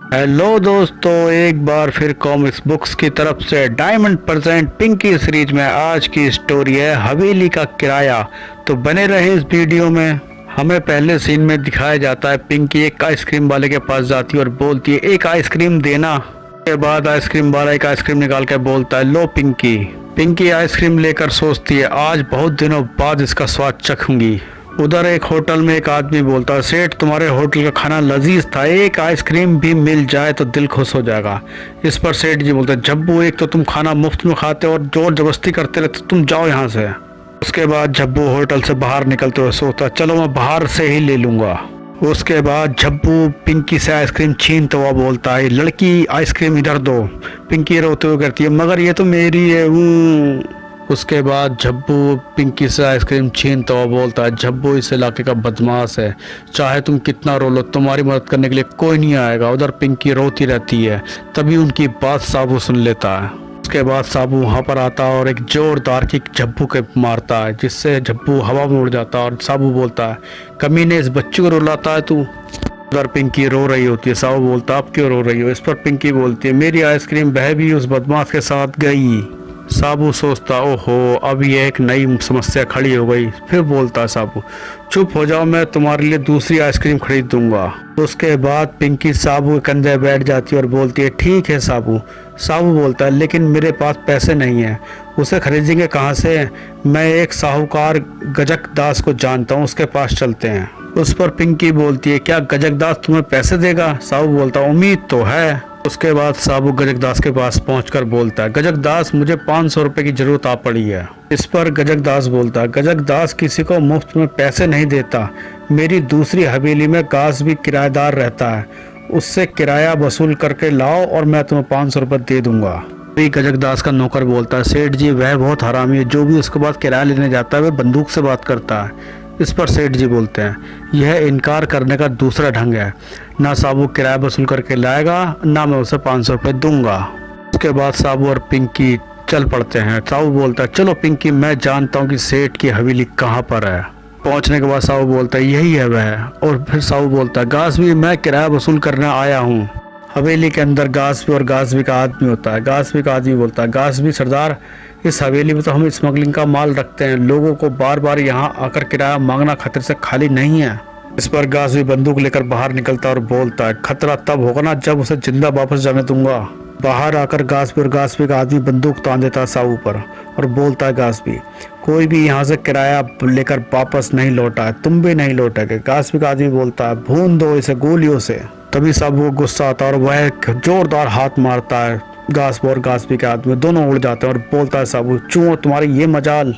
Hello दोस्तों, एक बार फिर कॉमिक्स बुक्स की तरफ से डायमंड प्रेजेंट पिंकी सीरीज में आज की स्टोरी है हवेली का किराया। तो बने रहे इस वीडियो में। हमें पहले सीन में दिखाया जाता है पिंकी एक आइसक्रीम वाले के पास जाती है और बोलती है एक आइसक्रीम देना। के बाद आइसक्रीम वाला एक आइसक्रीम निकाल कर बोलता है लो पिंकी। पिंकी आइसक्रीम लेकर सोचती है आज बहुत दिनों बाद इसका स्वाद चखूंगी। उधर एक होटल में एक आदमी बोलता है सेठ तुम्हारे होटल का खाना लजीज था, एक आइसक्रीम भी मिल जाए तो दिल खुश हो जाएगा। इस पर सेठ जी बोलते हैं जब्बू एक तो तुम खाना मुफ्त में खाते और जोर जबरदस्ती करते रहते, तुम जाओ यहाँ से। उसके बाद जब्बू होटल से बाहर निकलते हुए सोचता चलो मैं बाहर से ही ले लूँगा। उसके बाद जब्बू पिंकी से आइसक्रीम छीनता हुआ बोलता है लड़की आइसक्रीम इधर दो। पिंकी रोते हुए कहती है मगर ये तो मेरी है। उसके बाद झब्बू पिंकी से आइसक्रीम छीनता हुआ बोलता है झब्बू इस इलाके का बदमाश है, चाहे तुम कितना रो लो तुम्हारी मदद करने के लिए कोई नहीं आएगा। उधर पिंकी रोती रहती है, तभी उनकी बात साबू सुन लेता है। उसके बाद साबू वहाँ पर आता है और एक जोरदार किक झब्बू के मारता है जिससे झब्बू हवा में उड़ जाता है और साबू बोलता है कमीने इस बच्चे को रुलाता है तू। उधर पिंकी रो रही होती है, साबू बोलता आप क्यों रो रही हो। इस पर पिंकी बोलती है मेरी आइसक्रीम बह भी उस बदमाश के साथ गई। साबू सोचता ओहो अब ये एक नई समस्या खड़ी हो गई। फिर बोलता है साबू चुप हो जाओ मैं तुम्हारे लिए दूसरी आइसक्रीम खरीद दूंगा। उसके बाद पिंकी साबू के कंधे बैठ जाती है और बोलती है ठीक है साबू। साबू बोलता है लेकिन मेरे पास पैसे नहीं है, उसे खरीदेंगे कहाँ से। मैं एक साहूकार गजक दास को जानता हूँ, उसके पास चलते हैं। उस पर पिंकी बोलती है क्या गजक दास तुम्हें पैसे देगा। साबू बोलता है उम्मीद तो है। उसके बाद साबू गजक दास के पास पहुंचकर बोलता है गजक दास मुझे 500 रुपए की जरूरत आ पड़ी है। इस पर गजक दास बोलता है गजक दास किसी को मुफ्त में पैसे नहीं देता, मेरी दूसरी हवेली में गास भी किराएदार रहता है, उससे किराया वसूल करके लाओ और मैं तुम्हें 500 रुपये दे दूंगा। गजक दास का नौकर बोलता है सेठ जी वह बहुत हरामी है, जो भी उसके बाद किराया लेने जाता है वह बंदूक से बात करता है। इस पर सेठ जी बोलते हैं यह इनकार करने का दूसरा ढंग है, ना साबू किराया वसूल करके लाएगा ना मैं उसे 500 रुपये दूंगा। उसके बाद साबू और पिंकी चल पड़ते हैं। साबू बोलता है चलो पिंकी मैं जानता हूँ कि सेठ की हवेली कहाँ पर है। पहुँचने के बाद साबू बोलता है यही है वह। और फिर साबू बोलता है गासवी मैं किराया वसूल करने आया हूँ। हवेली के अंदर गासवी और गासवी का आदमी होता है। गासवी का आदमी बोलता है गासवी सरदार इस हवेली में तो हम स्मगलिंग का माल रखते हैं, लोगों को बार बार यहाँ आकर किराया मांगना खतरे से खाली नहीं है। इस पर गासवी बंदूक लेकर बाहर निकलता और बोलता है खतरा तब होगा ना जब उसे जिंदा वापस जाने दूंगा। बाहर आकर गासवी और गासवी का आदमी बंदूक तान देता है साबू पर और बोलता है गासवी कोई भी यहाँ से किराया लेकर वापस नहीं लौटा है, तुम भी नहीं लौटेगे। गासवी का आदमी बोलता है भून दो इसे गोलियों से। तभी साबू को गुस्सा आता है और वह जोरदार हाथ मारता है। गासवी और गासवी के आदमी दोनों उड़ जाते हैं और बोलता है साबू चूहो तुम्हारी ये मजाल।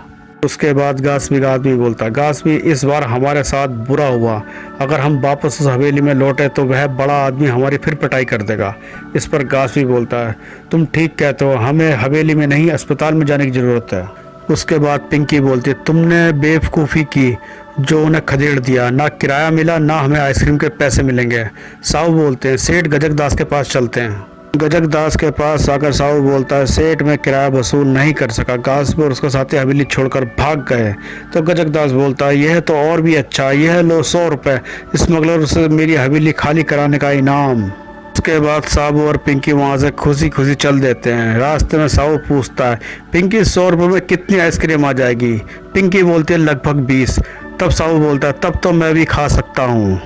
उसके बाद गासवी का आदमी बोलता है गासवी इस बार हमारे साथ बुरा हुआ, अगर हम वापस उस हवेली में लौटे तो वह बड़ा आदमी हमारी फिर पिटाई कर देगा। इस पर गासवी बोलता है तुम ठीक कहते हो, हमें हवेली में नहीं अस्पताल में जाने की ज़रूरत है। उसके बाद पिंकी बोलती है तुमने बेवकूफ़ी की जो उन्हें खदेड़ दिया, ना किराया मिला ना हमें आइसक्रीम के पैसे मिलेंगे। साहू बोलते हैं सेठ गजक दास के पास चलते हैं। गजक दास के पास आकर साहू बोलता है सेठ मैं किराया वसूल नहीं कर सका, गासवी और उसके साथी हवेली छोड़कर भाग गए। तो गजक दास बोलता है यह तो और भी अच्छा, यह लो 100 रुपये स्मगलर से मेरी हवेली खाली कराने का इनाम। उसके बाद साबू और पिंकी वहाँ से खुशी खुशी चल देते हैं। रास्ते में साबू पूछता है पिंकी 100 रुपये में कितनी आइसक्रीम आ जाएगी। पिंकी बोलती है लगभग 20। तब साबू बोलता है तब तो मैं भी खा सकता हूँ।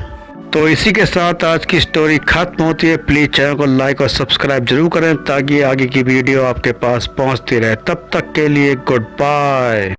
तो इसी के साथ आज की स्टोरी खत्म होती है। प्लीज़ चैनल को लाइक और सब्सक्राइब जरूर करें ताकि आगे की वीडियो आपके पास पहुँचती रहे। तब तक के लिए गुड बाय।